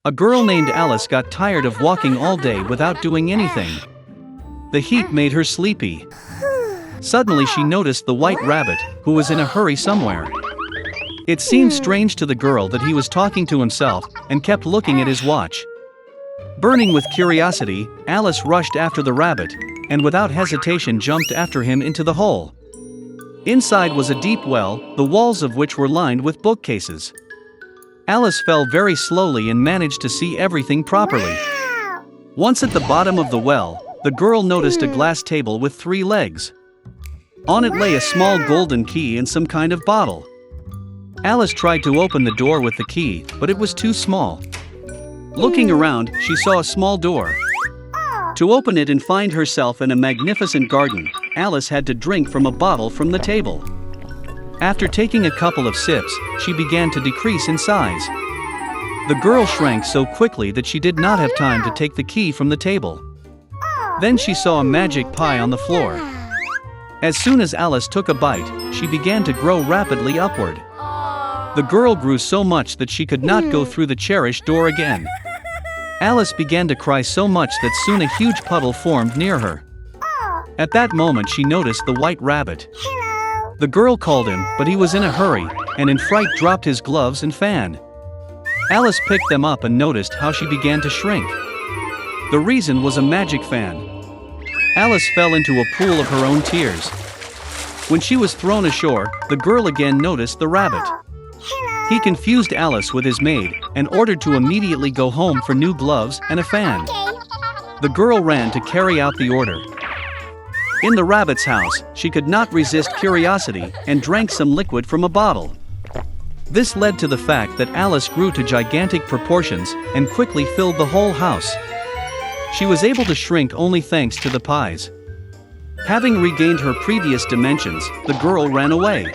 A girl named Alice got tired of walking all day without doing anything. The heat made her sleepy. Suddenly she noticed the white rabbit, who was in a hurry somewhere. It seemed strange to the girl that he was talking to himself and kept looking at his watch. Burning with curiosity, Alice rushed after the rabbit, and without hesitation jumped after him into the hole. Inside was a deep well, the walls of which were lined with bookcases. Alice fell very slowly and managed to see everything properly. Once at the bottom of the well, the girl noticed a glass table with 3 legs. On it lay a small golden key and some kind of bottle. Alice tried to open the door with the key, but it was too small. Looking around, she saw a small door. To open it and find herself in a magnificent garden, Alice had to drink from a bottle from the table. After taking a couple of sips, she began to decrease in size. The girl shrank so quickly that she did not have time to take the key from the table. Then she saw a magic pie on the floor. As soon as Alice took a bite, she began to grow rapidly upward. The girl grew so much that she could not go through the cherished door again. Alice began to cry so much that soon a huge puddle formed near her. At that moment she noticed the white rabbit. The girl called him, but he was in a hurry, and in fright dropped his gloves and fan. Alice picked them up and noticed how she began to shrink. The reason was a magic fan. Alice fell into a pool of her own tears. When she was thrown ashore, the girl again noticed the rabbit. He confused Alice with his maid, and ordered to immediately go home for new gloves and a fan. The girl ran to carry out the order. In the rabbit's house, she could not resist curiosity, and drank some liquid from a bottle. This led to the fact that Alice grew to gigantic proportions, and quickly filled the whole house. She was able to shrink only thanks to the pies. Having regained her previous dimensions, the girl ran away.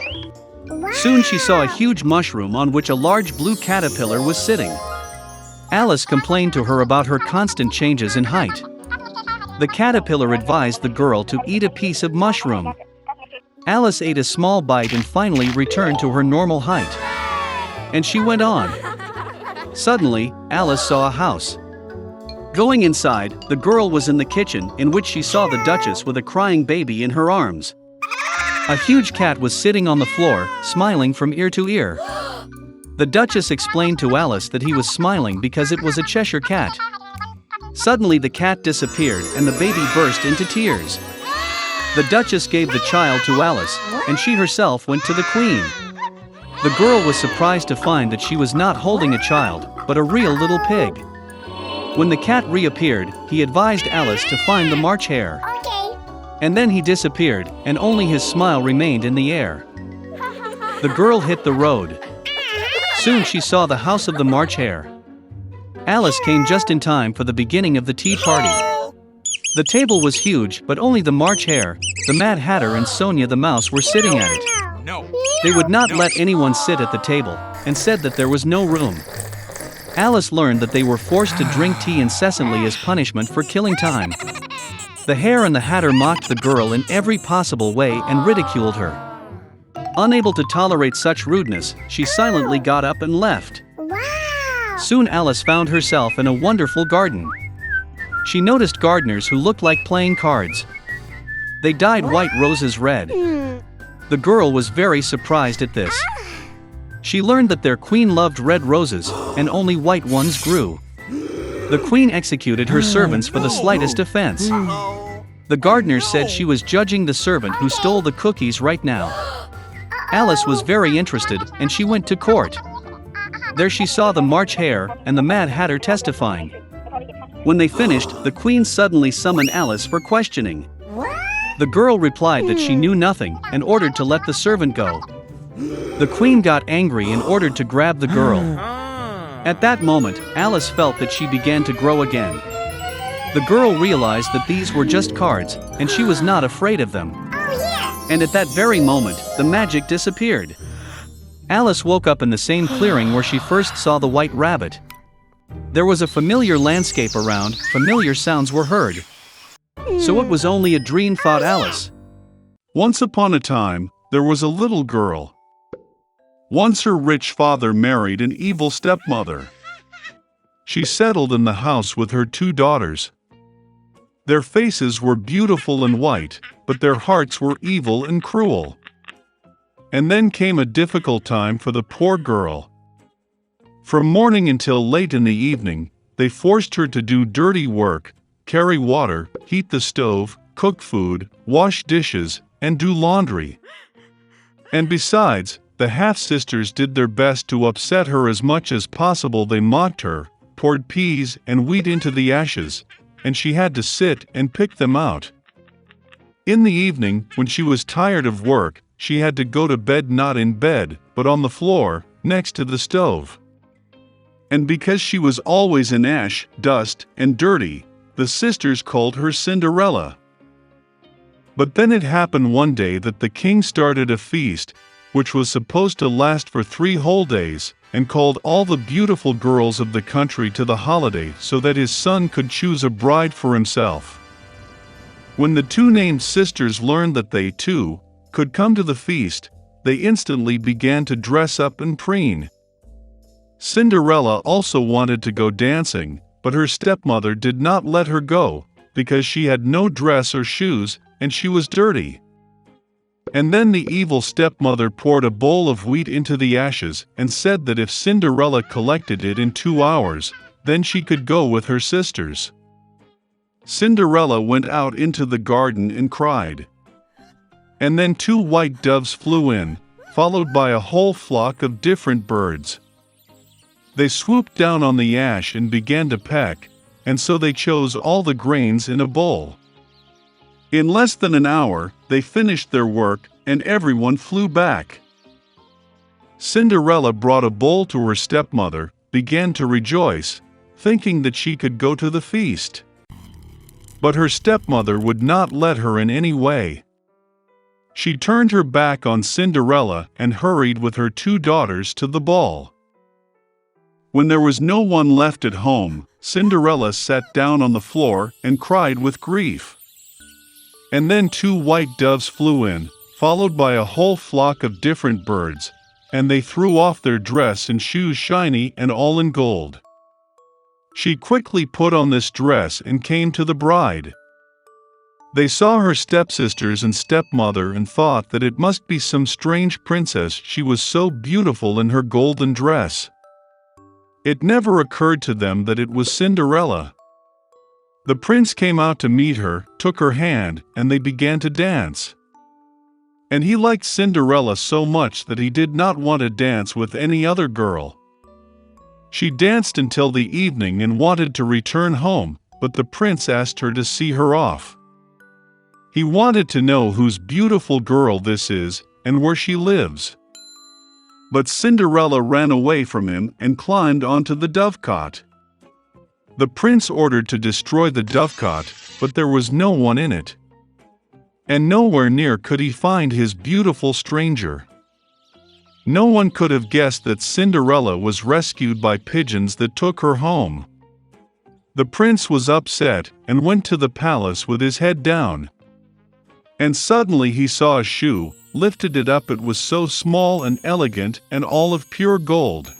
Soon she saw a huge mushroom on which a large blue caterpillar was sitting. Alice complained to her about her constant changes in height. The caterpillar advised the girl to eat a piece of mushroom. Alice ate a small bite and finally returned to her normal height. And she went on. Suddenly, Alice saw a house. Going inside, the girl was in the kitchen, in which she saw the Duchess with a crying baby in her arms. A huge cat was sitting on the floor, smiling from ear to ear. The Duchess explained to Alice that he was smiling because it was a Cheshire cat. Suddenly the cat disappeared and the baby burst into tears. The Duchess gave the child to Alice, and she herself went to the Queen. The girl was surprised to find that she was not holding a child, but a real little pig. When the cat reappeared, he advised Alice to find the March hare. And then he disappeared, and only his smile remained in the air. The girl hit the road. Soon she saw the house of the March hare. Alice came just in time for the beginning of the tea party. The table was huge, but only the March hare, the Mad Hatter and Sonia the Mouse were sitting at it. They would not let anyone sit at the table, and said that there was no room. Alice learned that they were forced to drink tea incessantly as punishment for killing time. The hare and the Hatter mocked the girl in every possible way and ridiculed her. Unable to tolerate such rudeness, she silently got up and left. Soon Alice found herself in a wonderful garden. She noticed gardeners who looked like playing cards. They dyed white roses red. The girl was very surprised at this. She learned that their queen loved red roses, and only white ones grew. The queen executed her servants for the slightest offense. The gardeners said she was judging the servant who stole the cookies right now. Alice was very interested, and she went to court. There she saw the March hare and the Mad Hatter testifying. When they finished, the queen suddenly summoned Alice for questioning. The girl replied that she knew nothing and ordered to let the servant go. The queen got angry and ordered to grab the girl. At that moment, Alice felt that she began to grow again. The girl realized that these were just cards, and she was not afraid of them. And at that very moment, the magic disappeared. Alice woke up in the same clearing where she first saw the white rabbit. There was a familiar landscape around, familiar sounds were heard. So it was only a dream, thought Alice. Once upon a time, there was a little girl. Once her rich father married an evil stepmother. she settled in the house with her 2 daughters. Their faces were beautiful and white, but their hearts were evil and cruel. And then came a difficult time for the poor girl. From morning until late in the evening, they forced her to do dirty work, carry water, heat the stove, cook food, wash dishes, and do laundry. And besides, the half-sisters did their best to upset her as much as possible. They mocked her, poured peas and wheat into the ashes, and she had to sit and pick them out. In the evening, when she was tired of work, she had to go to bed not in bed, but on the floor, next to the stove. And because she was always in ash, dust, and dirty, the sisters called her Cinderella. But then it happened one day that the king started a feast, which was supposed to last for 3 whole days, and called all the beautiful girls of the country to the holiday so that his son could choose a bride for himself. When the 2 named sisters learned that they, too, could come to the feast, they instantly began to dress up and preen. Cinderella also wanted to go dancing, but her stepmother did not let her go, because she had no dress or shoes, and she was dirty. And then the evil stepmother poured a bowl of wheat into the ashes and said that if Cinderella collected it in 2 hours, then she could go with her sisters. Cinderella went out into the garden and cried. And then 2 white doves flew in, followed by a whole flock of different birds. They swooped down on the ash and began to peck, and so they chose all the grains in a bowl. In less than an hour, they finished their work, and everyone flew back. Cinderella brought a bowl to her stepmother, began to rejoice, thinking that she could go to the feast. But her stepmother would not let her in any way. She turned her back on Cinderella and hurried with her 2 daughters to the ball. When there was no one left at home, Cinderella sat down on the floor and cried with grief. And then 2 white doves flew in, followed by a whole flock of different birds, and they threw off their dress and shoes shiny and all in gold. She quickly put on this dress and came to the bride. They saw her stepsisters and stepmother and thought that it must be some strange princess, she was so beautiful in her golden dress. It never occurred to them that it was Cinderella. The prince came out to meet her, took her hand, and they began to dance. And he liked Cinderella so much that he did not want to dance with any other girl. She danced until the evening and wanted to return home, but the prince asked her to see her off. He wanted to know whose beautiful girl this is, and where she lives. But Cinderella ran away from him and climbed onto the dovecot. The prince ordered to destroy the dovecot, but there was no one in it. And nowhere near could he find his beautiful stranger. No one could have guessed that Cinderella was rescued by pigeons that took her home. The prince was upset and went to the palace with his head down. And suddenly he saw a shoe, lifted it up. It was so small and elegant and all of pure gold.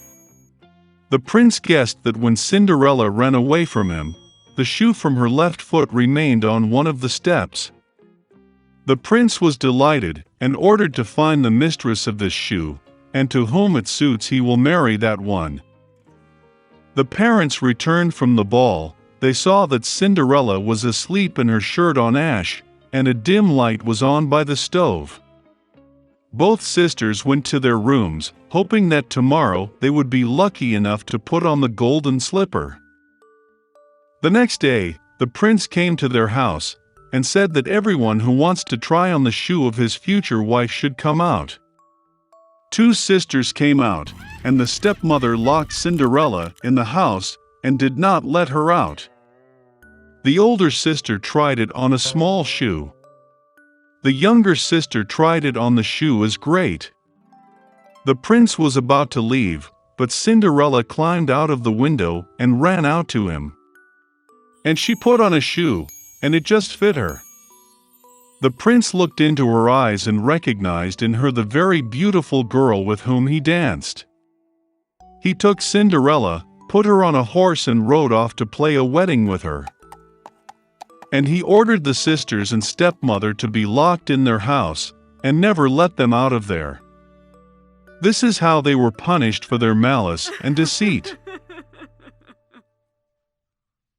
The prince guessed that when Cinderella ran away from him, the shoe from her left foot remained on one of the steps. The prince was delighted and ordered to find the mistress of this shoe, and to whom it suits he will marry that one. The parents returned from the ball. They saw that Cinderella was asleep in her shirt on ash, and a dim light was on by the stove. Both sisters went to their rooms, hoping that tomorrow they would be lucky enough to put on the golden slipper. The next day, the prince came to their house, and said that everyone who wants to try on the shoe of his future wife should come out. 2 sisters came out, and the stepmother locked Cinderella in the house and did not let her out. The older sister tried it on a small shoe. The younger sister tried it on the shoe as great. The prince was about to leave, but Cinderella climbed out of the window and ran out to him. And she put on a shoe, and it just fit her. The prince looked into her eyes and recognized in her the very beautiful girl with whom he danced. He took Cinderella, put her on a horse and rode off to play a wedding with her. And he ordered the sisters and stepmother to be locked in their house and never let them out of there. This is how they were punished for their malice and deceit.